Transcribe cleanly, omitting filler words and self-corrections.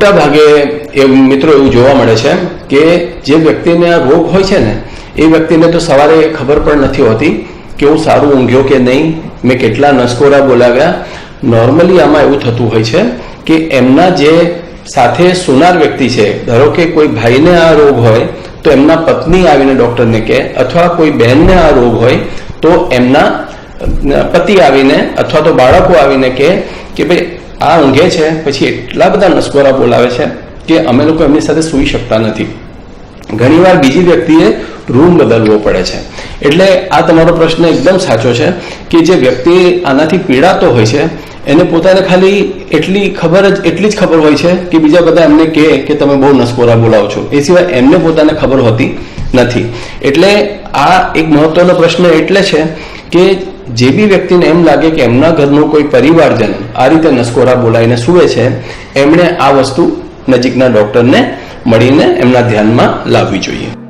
મોટા ભાગે એ મિત્રો એવું જોવા મળે છે કે જે વ્યક્તિને આ રોગ હોય છે ને એ વ્યક્તિને તો સવારે ખબર પણ નથી હોતી કે હું સારું ઊંઘ્યો કે નહીં, મેં કેટલા નસકોરા બોલાવ્યા. નોર્મલી આમાં એવું થતું હોય છે કે એમના જે સાથે સુનાર વ્યક્તિ છે, ધારો કે કોઈ ભાઈને આ રોગ હોય તો એમના પત્ની આવીને ડૉક્ટરને કહે, અથવા કોઈ બહેનને આ રોગ હોય તો એમના પતિ આવીને અથવા તો બાળકો આવીને કહે કે ભાઈ આ ઊંઘે છે, પછી એટલા બધા નસકોરા બોલાવે છે કે અમે લોકો એમની સાથે સૂઈ શકતા નથી. ઘણીવાર બીજી વ્યક્તિએ રૂમ બદલવો પડે છે. એટલે આ તમારો પ્રશ્ન એકદમ સાચો છે કે જે વ્યક્તિ આનાથી પીડાતો હોય છે એને પોતાને ખાલી એટલી જ ખબર હોય છે કે બીજા બધા એમને કહે કે તમે બહુ નસકોરા બોલાવો છો, એ સિવાય એમને પોતાને ખબર હોતી નથી. એટલે આ એક મહત્વનો પ્રશ્ન એટલે છે કે જે બી વ્યક્તિને એમ લાગે કે એમના ઘરનું કોઈ પરિવારજન આ રીતે નસકોરા બોલાવીને સૂવે છે, એમણે આ વસ્તુ નજીકના ડૉક્ટરને મળીને એમના ધ્યાનમાં લાવવી જોઈએ.